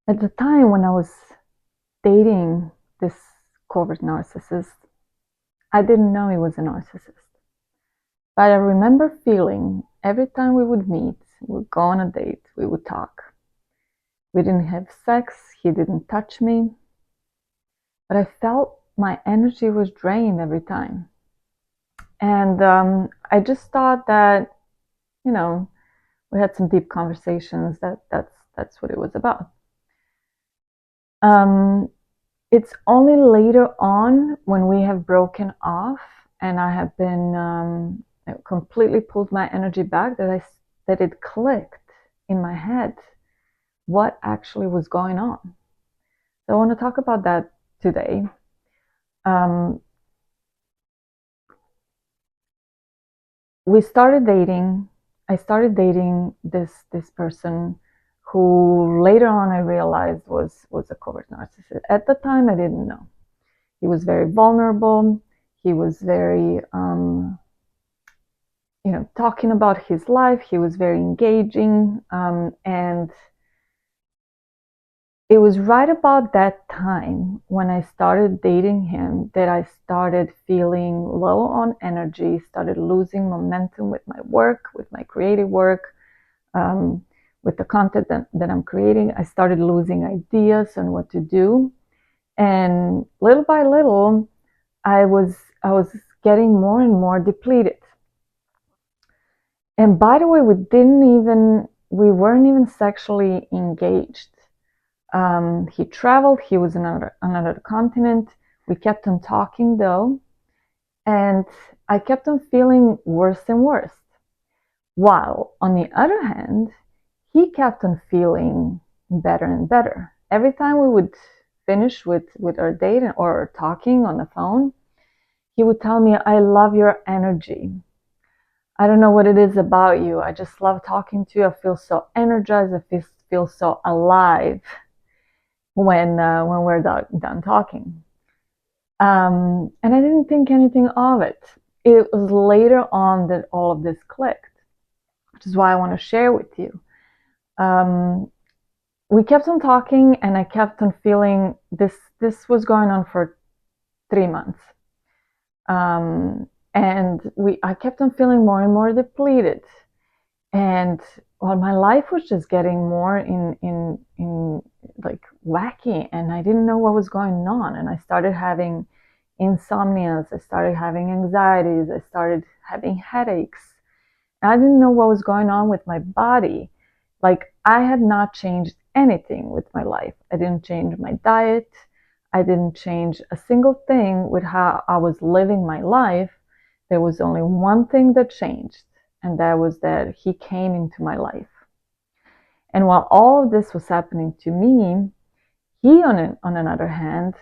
At the time when I was dating this covert narcissist, I didn't know he was a narcissist. But I remember feeling every time we would meet, we would go on a date, we would talk. We didn't have sex, he didn't touch me, but I felt my energy was drained every time. And I just thought that, you know, we had some deep conversations. That's what it was about. Um, it's only later on when we have broken off and I have been completely pulled my energy back that it clicked in my head what actually was going on. So I want to talk about that today. Um, we started dating. I started dating this person who later on I realized was a covert narcissist. At the time, I didn't know. He was very vulnerable. He was very, talking about his life. He was very engaging, and it was right about that time when I started dating him that I started feeling low on energy, started losing momentum with my work, with my creative work, um, with the content that I'm creating. I started losing ideas on what to do. And little by little, I was getting more and more depleted. And by the way, we weren't even sexually engaged. He traveled. He was in another continent. We kept on talking though, and I kept on feeling worse and worse. While on the other hand, he kept on feeling better and better. Every time we would finish with our date or talking on the phone, he would tell me, "I love your energy. I don't know what it is about you. I just love talking to you. I feel so energized. I feel so alive when we're done talking." And I didn't think anything of it. It was later on that all of this clicked, which is why I want to share with you. Um, we kept on talking, and I kept on feeling this. This was going on for 3 months, and I kept on feeling more and more depleted. And well, my life was just getting more in like wacky, and I didn't know what was going on. And I started having insomnias, I started having anxieties, I started having headaches. I didn't know what was going on with my body. Like, I had not changed anything with my life. I didn't change my diet. I didn't change a single thing with how I was living my life. There was only one thing that changed, and that was that he came into my life. And while all of this was happening to me, he, on another hand,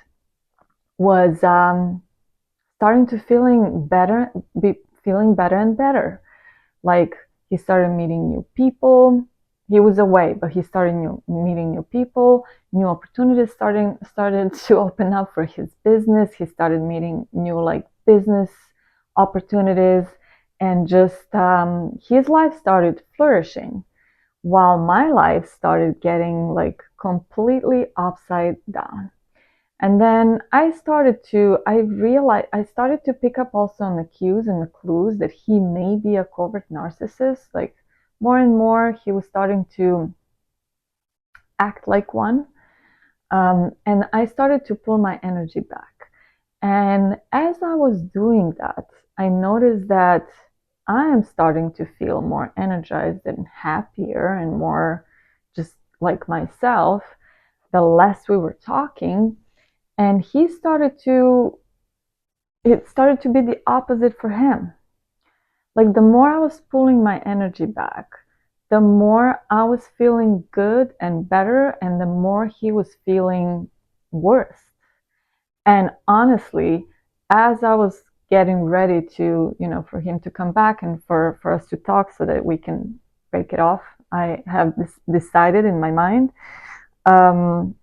was starting to feeling better and better. Like, he started meeting new people. He was away, but he started meeting new people. New opportunities started to open up for his business. He started meeting new like business opportunities, and just his life started flourishing, while my life started getting like completely upside down. And then I started to pick up also on the cues and the clues that he may be a covert narcissist. Like, more and more, he was starting to act like one. And I started to pull my energy back. And as I was doing that, I noticed that I am starting to feel more energized and happier and more just like myself the less we were talking. And it started to be the opposite for him. Like, the more I was pulling my energy back, the more I was feeling good and better, and the more he was feeling worse. And honestly, as I was getting ready to, for him to come back and for us to talk so that we can break it off, I have decided in my mind, um,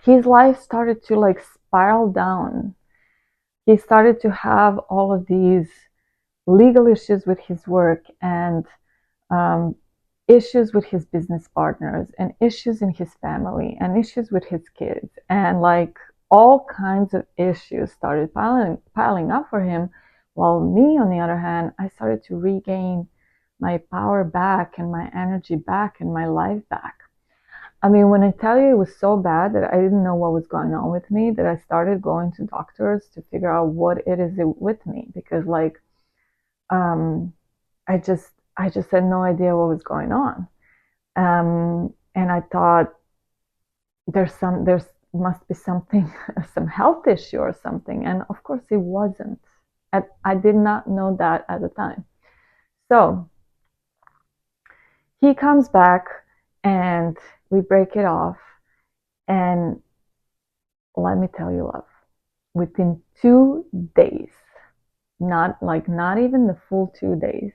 his life started to like spiral down. He started to have all of these legal issues with his work, and um, issues with his business partners and issues in his family and issues with his kids, and like all kinds of issues started piling up for him, while me, on the other hand, I started to regain my power back and my energy back and my life back. I mean, when I tell you it was so bad that I didn't know what was going on with me, that I started going to doctors to figure out what it is with me, because like um I just had no idea what was going on. And I thought there's must be something, some health issue or something. And of course it wasn't. I did not know that at the time. So he comes back and we break it off. And let me tell you, love, within 2 days, not even the full 2 days,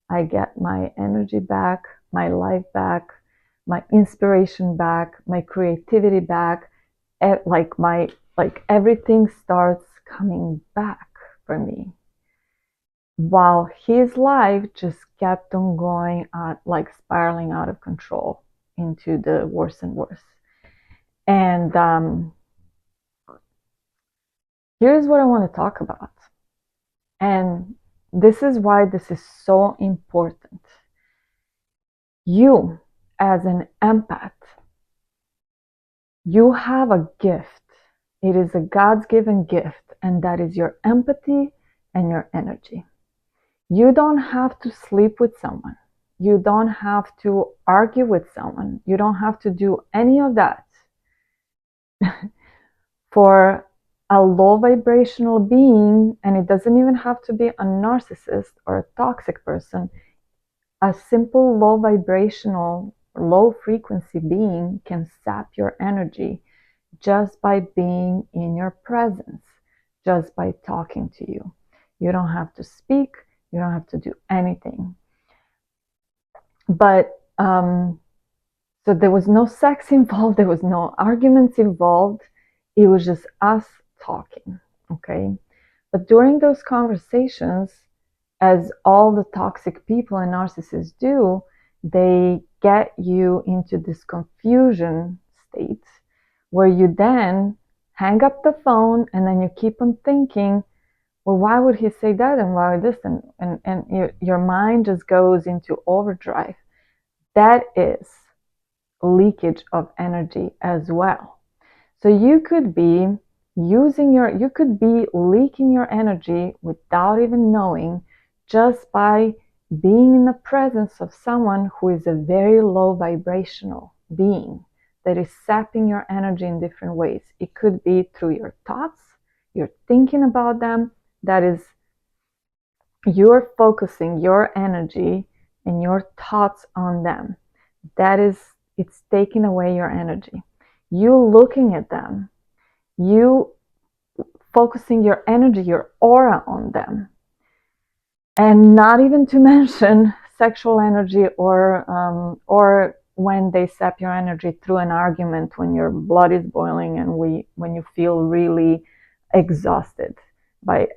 I get my energy back, my life back, my inspiration back, my creativity back. Like everything starts coming back for me. While his life just kept on going like spiraling out of control into the worse and worse. And here's what I want to talk about. And this is why this is so important. You, as an empath, you have a gift. It is a God's given gift, and that is your empathy and your energy. You don't have to sleep with someone. You don't have to argue with someone. You don't have to do any of that. For a low vibrational being, and it doesn't even have to be a narcissist or a toxic person, a simple low vibrational, low frequency being can sap your energy just by being in your presence, just by talking to you. You don't have to speak, you don't have to do anything. But so there was no sex involved, there was no arguments involved, it was just us talking, okay? But during those conversations, as all the toxic people and narcissists do, they get you into this confusion state where you then hang up the phone and then you keep on thinking, well, why would he say that and why this? And your mind just goes into overdrive. That is leakage of energy as well. So you could be you could be leaking your energy without even knowing, just by being in the presence of someone who is a very low vibrational being that is sapping your energy in different ways. It could be through your thoughts, you're thinking about them, that is, you're focusing your energy and your thoughts on them. That is, it's taking away your energy. You looking at them, you focusing your energy, your aura on them. And not even to mention sexual energy, or when they sap your energy through an argument, when your blood is boiling and when you feel really exhausted by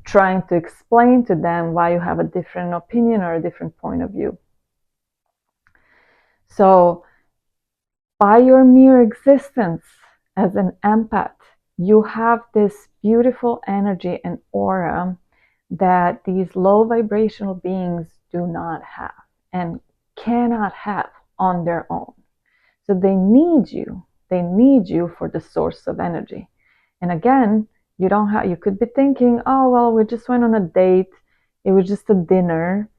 trying to explain to them why you have a different opinion or a different point of view. So by your mere existence as an empath, you have this beautiful energy and aura that these low vibrational beings do not have and cannot have on their own. So they need you. They need you for the source of energy. And again, you could be thinking, oh, well, we just went on a date. It was just a dinner,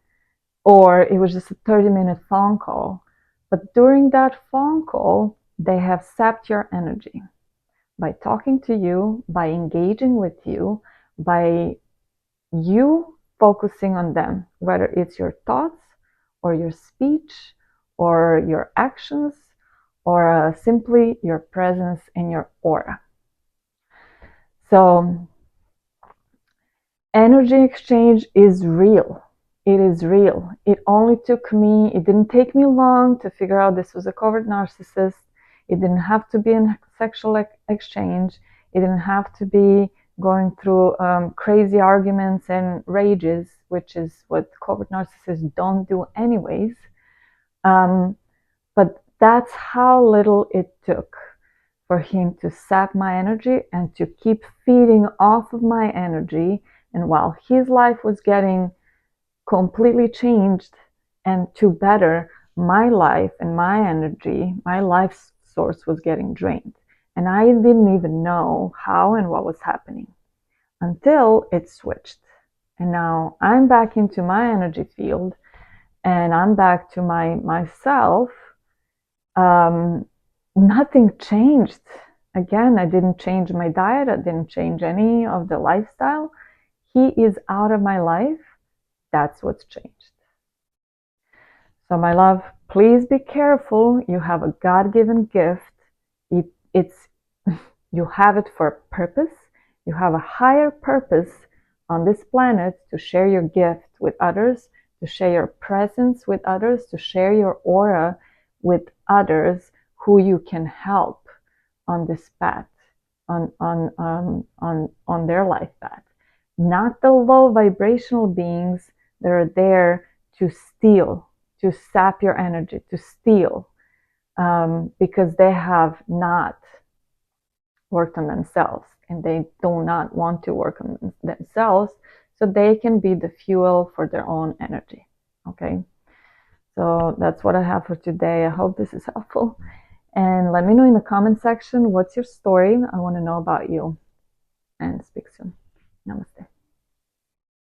or it was just a 30-minute phone call. But during that phone call, they have sapped your energy by talking to you, by engaging with you, by you focusing on them, whether it's your thoughts or your speech or your actions or simply your presence and your aura. So energy exchange is real. It is real. It didn't take me long to figure out this was a covert narcissist. It didn't have to be a sexual exchange. It didn't have to be going through crazy arguments and rages, which is what covert narcissists don't do anyways. But that's how little it took for him to sap my energy and to keep feeding off of my energy. And while his life was getting completely changed and to better, my life and my energy, my life source was getting drained. And I didn't even know how and what was happening until it switched. And now I'm back into my energy field and I'm back to myself. um, Nothing changed. Again, I didn't change my diet. I didn't change any of the lifestyle. He is out of my life. That's what's changed. So, my love, please be careful. You have a God-given gift. It's you have it for a purpose. You have a higher purpose on this planet to share your gift with others, to share your presence with others, to share your aura with others who you can help on this path, on their life path. Not the low vibrational beings that are there to steal, to sap your energy, to steal, because they have not worked on themselves and they do not want to work on themselves so they can be the fuel for their own energy. Okay, so that's what I have for today. I hope this is helpful, and let me know in the comment section what's your story. I want to know about you, and speak soon. Namaste.